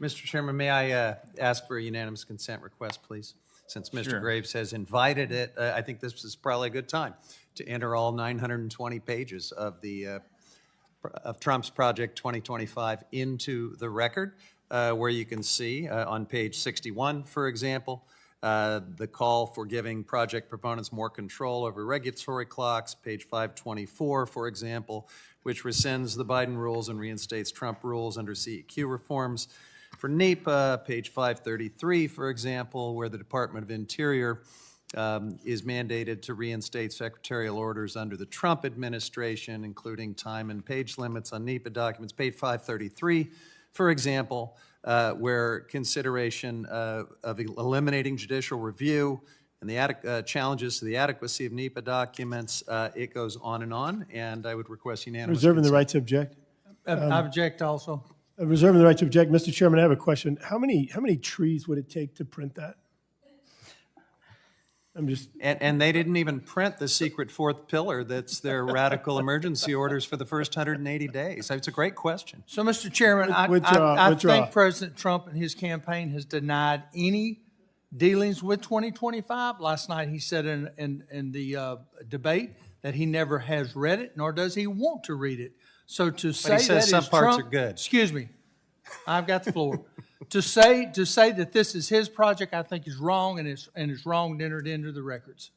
Mr. Chairman, may I ask for a unanimous consent request, please? Since Mr. Sure. Graves has invited it, I think this is probably a good time to enter all 920 pages of Trump's Project 2025 into the record, where you can see on page 61, for example, the call for giving project proponents more control over regulatory clocks, page 524, for example, which rescinds the Biden rules and reinstates Trump rules under CEQ reforms. For NEPA, page 533, for example, where the Department of Interior is mandated to reinstate secretarial orders under the Trump administration, including time and page limits on NEPA documents. Page 533, for example, where consideration of eliminating judicial review and the challenges to the adequacy of NEPA documents, it goes on, and I would request unanimous Reserving the consent. right to object. I object also. Reserving the right to object. Mr. Chairman, I have a question. How many trees would it take to print that? I'm just... And they didn't even print the secret fourth pillar that's their radical emergency orders for the first 180 days. It's a great question. So, Mr. Chairman, I think President Trump and his campaign has denied any dealings with 2025. Last night he said in the debate that he never has read it, nor does he want to read it. So to say he says that some parts Trump, are good. Excuse me, I've got the floor. To say that this is his project, I think is wrong, and it's wrong to enter it into the records.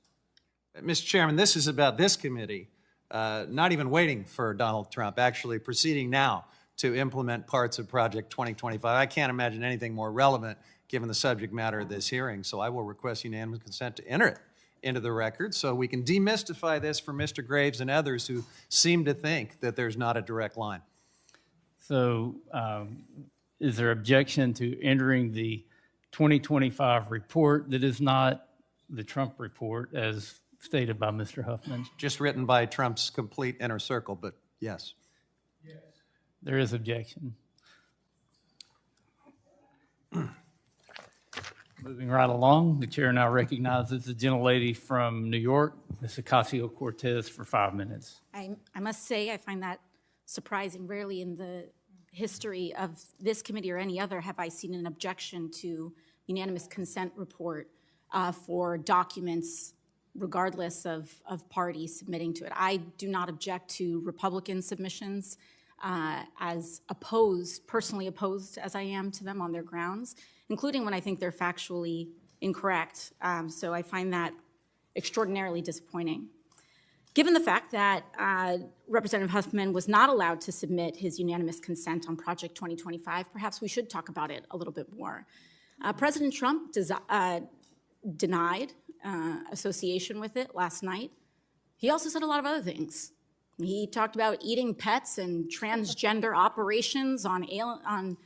Mr. Chairman, this is about this committee not even waiting for Donald Trump, actually proceeding now to implement parts of Project 2025. I can't imagine anything more relevant given the subject matter of this hearing, so I will request unanimous consent to enter it into the record so we can demystify this for Mr. Graves and others who seem to think that there's not a direct line. So is there objection to entering the 2025 report that is not the Trump report as stated by Mr. Huffman? Just written by Trump's complete inner circle, but yes. Yes. There is objection. Moving right along, the chair now recognizes the gentlelady from New York, Ms. Ocasio-Cortez, for 5 minutes. I must say I find that surprising. Rarely in the history of this committee or any other have I seen an objection to unanimous consent report for documents regardless of party submitting to it. I do not object to Republican submissions as personally opposed as I am to them on their grounds, including when I think they're factually incorrect. So I find that extraordinarily disappointing. Given the fact that Representative Huffman was not allowed to submit his unanimous consent on Project 2025, perhaps we should talk about it a little bit more. President Trump denied association with it last night. He also said a lot of other things. He talked about eating pets and transgender operations on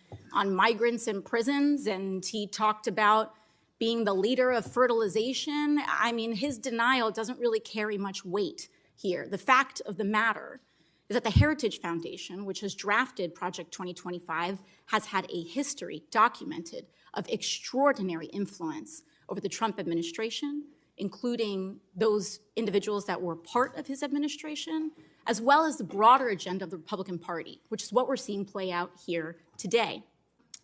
migrants in prisons, and he talked about being the leader of fertilization. I mean, his denial doesn't really carry much weight here. The fact of the matter is that the Heritage Foundation, which has drafted Project 2025, has had a history documented of extraordinary influence over the Trump administration, including those individuals that were part of his administration, as well as the broader agenda of the Republican Party, which is what we're seeing play out here today.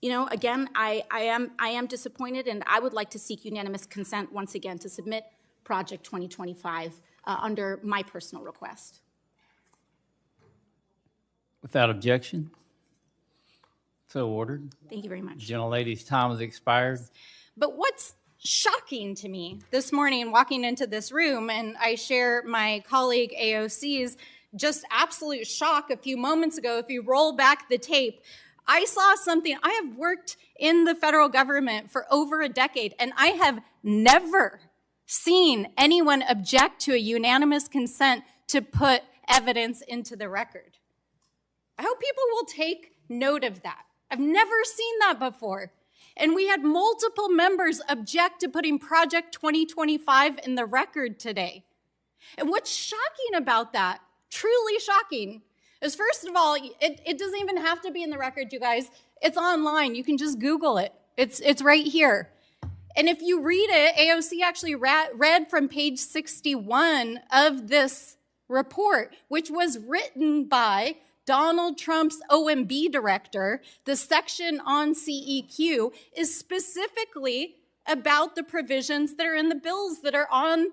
You know, again, I am disappointed, and I would like to seek unanimous consent once again to submit Project 2025 under my personal request. Without objection? So ordered. Thank you very much. Gentlelady's time has expired. But what's shocking to me this morning walking into this room, and I share my colleague AOC's just absolute shock a few moments ago, if you roll back the tape, I saw something. I have worked in the federal government for over a decade, and I have never seen anyone object to a unanimous consent to put evidence into the record. I hope people will take note of that. I've never seen that before. And we had multiple members object to putting Project 2025 in the record today. And what's shocking about that, truly shocking, is first of all, it doesn't even have to be in the record, you guys. It's online. You can just Google it. It's right here. And if you read it, AOC actually read from page 61 of this report, which was written by Donald Trump's OMB director, the section on CEQ is specifically about the provisions that are in the bills that are on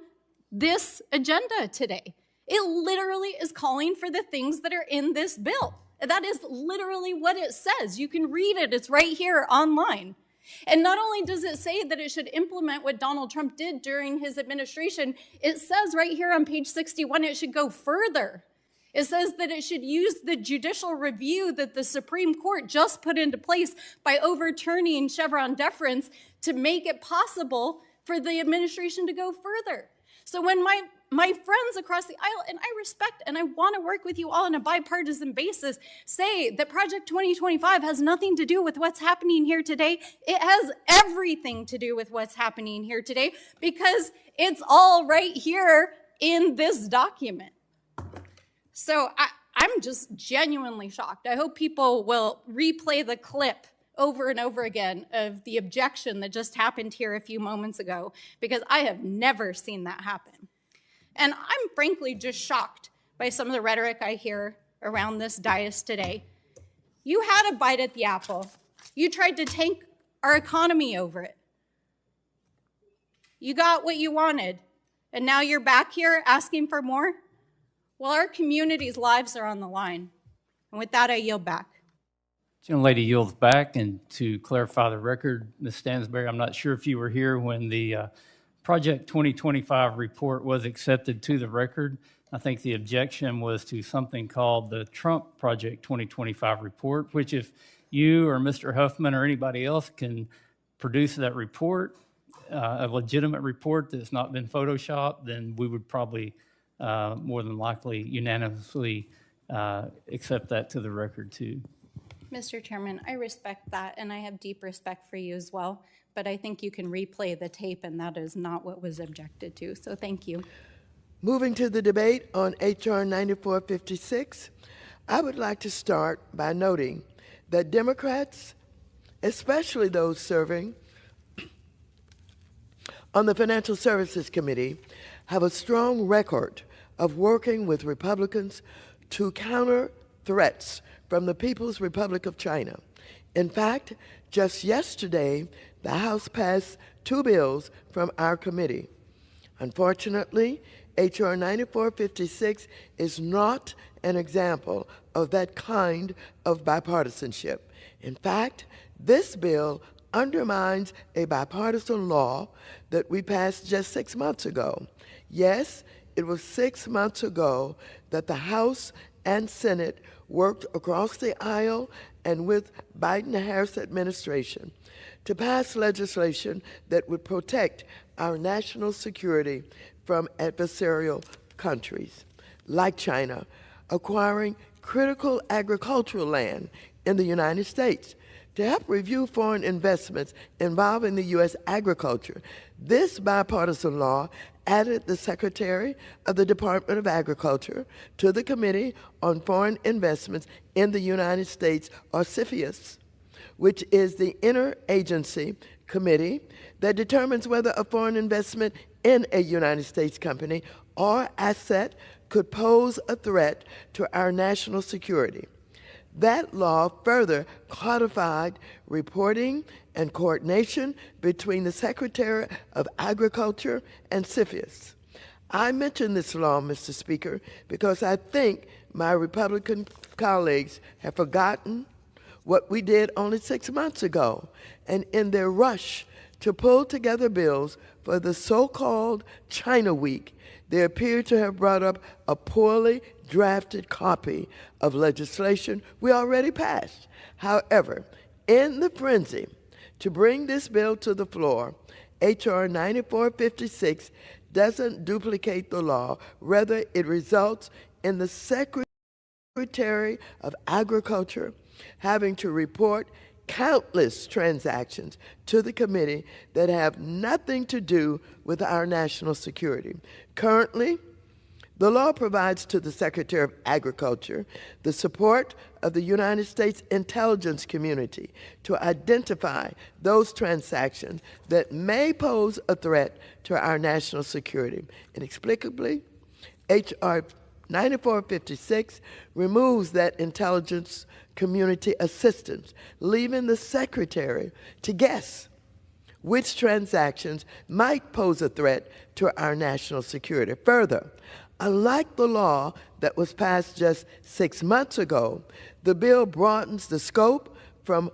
this agenda today. It literally is calling for the things that are in this bill. That is literally what it says. You can read it. It's right here online. And not only does it say that it should implement what Donald Trump did during his administration, it says right here on page 61 it should go further. It says that it should use the judicial review that the Supreme Court just put into place by overturning Chevron deference to make it possible for the administration to go further. So when my friends across the aisle, and I respect and I want to work with you all on a bipartisan basis, say that Project 2025 has nothing to do with what's happening here today, it has everything to do with what's happening here today because it's all right here in this document. So I'm just genuinely shocked. I hope people will replay the clip over and over again of the objection that just happened here a few moments ago, because I have never seen that happen. And I'm frankly just shocked by some of the rhetoric I hear around this dais today. You had a bite at the apple. You tried to tank our economy over it. You got what you wanted, and now you're back here asking for more? Well, our community's lives are on the line. And with that, I yield back. Gentlelady yields back, and to clarify the record, Ms. Stansberry, I'm not sure if you were here when the Project 2025 report was accepted to the record. I think the objection was to something called the Trump Project 2025 report, which if you or Mr. Huffman or anybody else can produce that report, a legitimate report that's not been photoshopped, then we would probably more than likely unanimously accept that to the record too. Mr. Chairman, I respect that, and I have deep respect for you as well, but I think you can replay the tape, and that is not what was objected to, so thank you. Moving to the debate on H.R. 9456, I would like to start by noting that Democrats, especially those serving on the Financial Services Committee, have a strong record of working with Republicans to counter threats from the People's Republic of China. In fact, just yesterday, the House passed 2 bills from our committee. Unfortunately, H.R. 9456 is not an example of that kind of bipartisanship. In fact, this bill undermines a bipartisan law that we passed just 6 months ago. Yes, it was 6 months ago that the House and Senate worked across the aisle and with Biden-Harris administration to pass legislation that would protect our national security from adversarial countries like China acquiring critical agricultural land in the United States. To help review foreign investments involving the U.S. agriculture, this bipartisan law added the Secretary of the Department of Agriculture to the Committee on Foreign Investments in the United States, or CFIUS, which is the interagency committee that determines whether a foreign investment in a United States company or asset could pose a threat to our national security. That law further codified reporting and coordination between the Secretary of Agriculture and CFIUS. I mention this law, Mr. Speaker, because I think my Republican colleagues have forgotten what we did only 6 months ago, and in their rush to pull together bills for the so-called China Week, they appear to have brought up a poorly drafted copy of legislation we already passed. However, in the frenzy to bring this bill to the floor, H.R. 9456 doesn't duplicate the law. Rather, it results in the Secretary of Agriculture having to report countless transactions to the committee that have nothing to do with our national security. Currently, the law provides to the Secretary of Agriculture the support of the United States intelligence community to identify those transactions that may pose a threat to our national security. Inexplicably, H.R. 9456 removes that intelligence community assistance, leaving the secretary to guess which transactions might pose a threat to our national security. Further, unlike the law that was passed just 6 months ago, the bill broadens the scope from,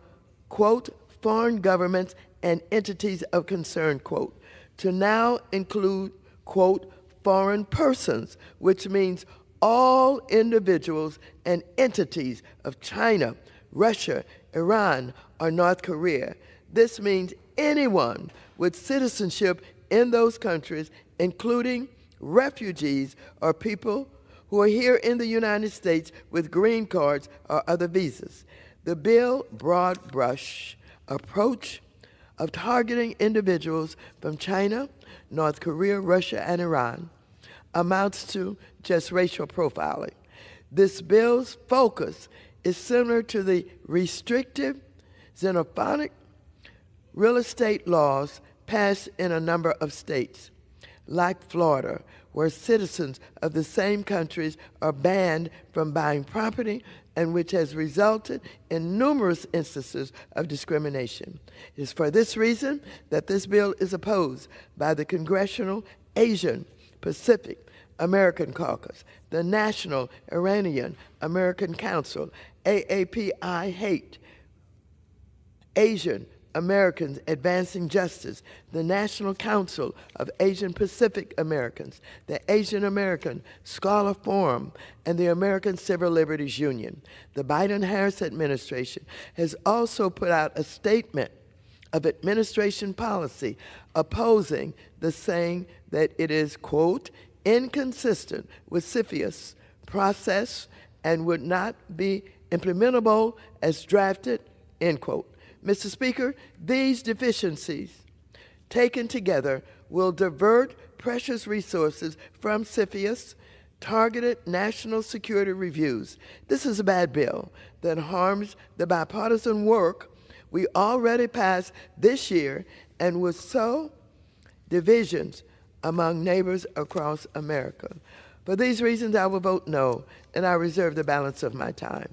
quote, foreign governments and entities of concern, quote, to now include, quote, foreign persons, which means all individuals and entities of China, Russia, Iran, or North Korea. This means anyone with citizenship in those countries, including refugees or people who are here in the United States with green cards or other visas. The bill broad brush approach of targeting individuals from China, North Korea, Russia, and Iran amounts to just racial profiling. This bill's focus is similar to the restrictive, xenophobic real estate laws passed in a number of states, like Florida, where citizens of the same countries are banned from buying property, and which has resulted in numerous instances of discrimination. It is for this reason that this bill is opposed by the Congressional Asian Pacific American Caucus, the National Iranian American Council, AAPI Hate, Asian Americans Advancing Justice, the National Council of Asian Pacific Americans, the Asian American Scholar Forum, and the American Civil Liberties Union. The Biden-Harris administration has also put out a statement of administration policy opposing the saying that it is, quote, inconsistent with CFIUS process and would not be implementable as drafted, end quote. Mr. Speaker, these deficiencies taken together will divert precious resources from CFIUS targeted national security reviews. This is a bad bill that harms the bipartisan work we already passed this year and will sow divisions among neighbors across America. For these reasons, I will vote no, and I reserve the balance of my time.